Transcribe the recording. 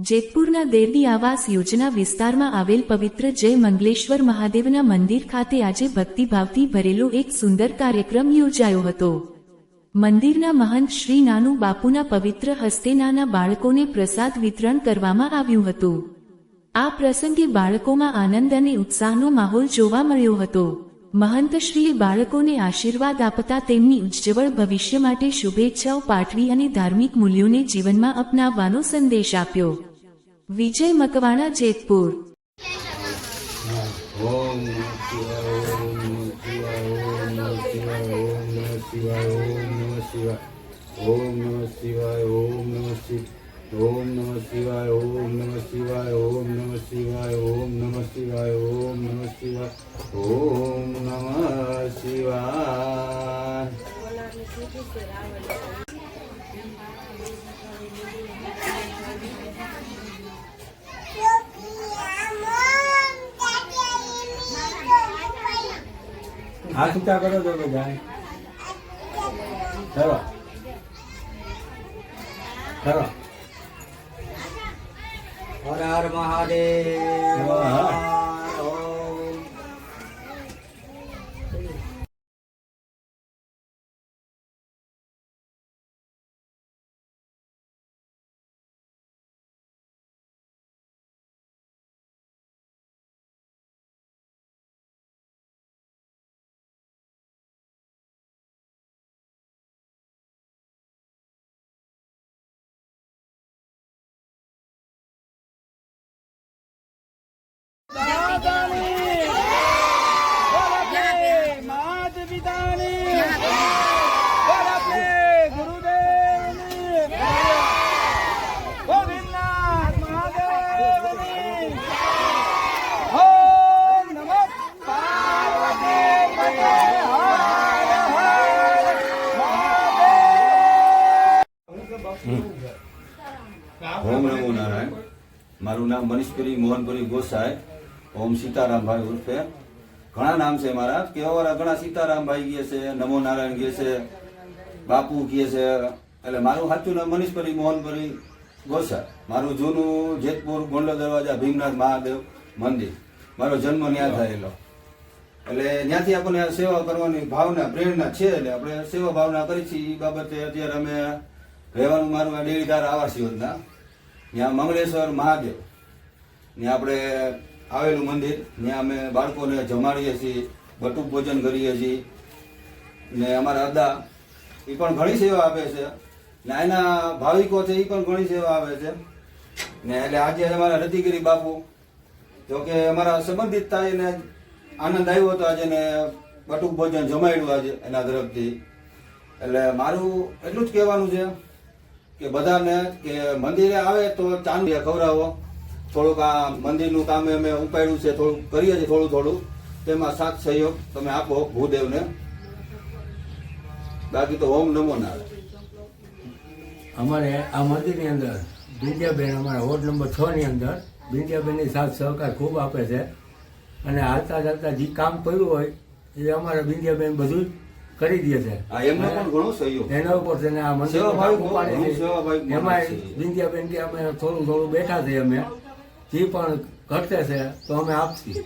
જેતપુરના દેરડી આવાસ યોજના વિસ્તારમાં આવેલ પવિત્ર જય મંગલેશ્વર મહાદેવના મંદિર ખાતે આજે ભક્તિભાવથી ભરેલો એક સુંદર કાર્યક્રમ યોજાયો હતો। મંદિરના મહંત શ્રી નાનુ બાપુના પવિત્ર હસ્તે નાના બાળકોને પ્રસાદ વિતરણ કરવામાં આવ્યું હતું। આ પ્રસંગે બાળકોમાં આનંદ અને ઉત્સાહનો માહોલ જોવા મળ્યો હતો। મહંતશ્રીએ બાળકોને આશીર્વાદ આપતા તેમની ઉજ્જવળ ભવિષ્ય માટે શુભેચ્છાઓ પાઠવી અને ધાર્મિક મૂલ્યોને જીવનમાં અપનાવવાનો સંદેશ આપ્યો। વિજય મકવાણા, જેતપુર। ઓમ નમઃ શિવાય, ઓમ નમઃ શિવાય, ઓમ નમઃ શિવાય, ઓમ નમઃ શિવાય, ઓમ નમઃ શિવાય, ઓમ નમઃ શિવાય, ઓમ નમઃ શિવાય, ઓમ નમઃ શિવાય, ઓમ નમઃ શિવાય, ઓમ નમઃ શિવાય, ઓમ નમઃ શિવાય। हाथ ऊंचा करो तो जाए। चलो चलो। हर हर महादेव। ओम नमो नारायण। मारू नाम मनीषपुरी मोहनपुरी गोसाई। ओम सीताराम भाई उर्फे घना नाम से मारा केवा वाला घना सीताराम भाई किए से, नमो नारायण किए से, बापू किए से। એટલે મારું સાચું નામ મનીષપુરી મોહનપુરી ગોસાઈ। મારું જૂનું જેતપુર ગોંડલ દરવાજા ભીમનાથ મહાદેવ મંદિર। મારો જન્મ ત્યાં થયેલો એટલે ત્યાંથી આપણને સેવા કરવાની ભાવના પ્રેરણા છે એટલે આપણે સેવા ભાવના કરી છે। એ બાબતે અત્યારે અમે રહેવાનું મારું આ ડેડીદાર આવાસ યોજના ત્યાં મંગળેશ્વર મહાદેવ ત્યાં આપણે આવેલું મંદિર ત્યાં અમે બાળકોને જમાડીએ છીએ, બટુક ભોજન કરીએ છીએ ને અમારા અદા એ પણ ઘણી સેવા આપે છે ને એના ભાવિકો છે એ પણ ઘણી સેવા આપે છે ને એટલે આજે અમારા રતિગીરી બાપુ જોકે અમારા સંબંધિત થાય એને આનંદ આવ્યો હતો આજે ને બટુક ભોજન જમાડ્યું આજે એના તરફથી। એટલે મારું એટલું જ કહેવાનું છે કે બધાને કે મંદિરે આવે તો ચાંદ ખવડાવો। થોડુંક આ મંદિરનું કામ અમે ઉપાડ્યું છે, થોડુંક કરીએ છીએ થોડું થોડું, તેમાં સાથ સહયોગ તમે આપો ભૂદેવને। બાકી તો ઓમ નમો નારાયણ। અમારે આ મંદિરની અંદર બિંદ્યાબેન અમારા વોર્ડ નંબર 6 ની અંદર બિંદ્યાબેનની સાથ સહકાર ખૂબ આપે છે અને હાલતા ચાલતા જે કામ કર્યું હોય એ અમારા બિંદ્યાબેન બધું કરી દે છે। એમનો પણ ઘણો સહયોગ એના ઉપર છે ને આ મંદિર એમાં બિંદ્યાબેન કે અમે થોડું થોડું બેઠા છીએ, અમે જે પણ ઘટે છે તો અમે આપીએ।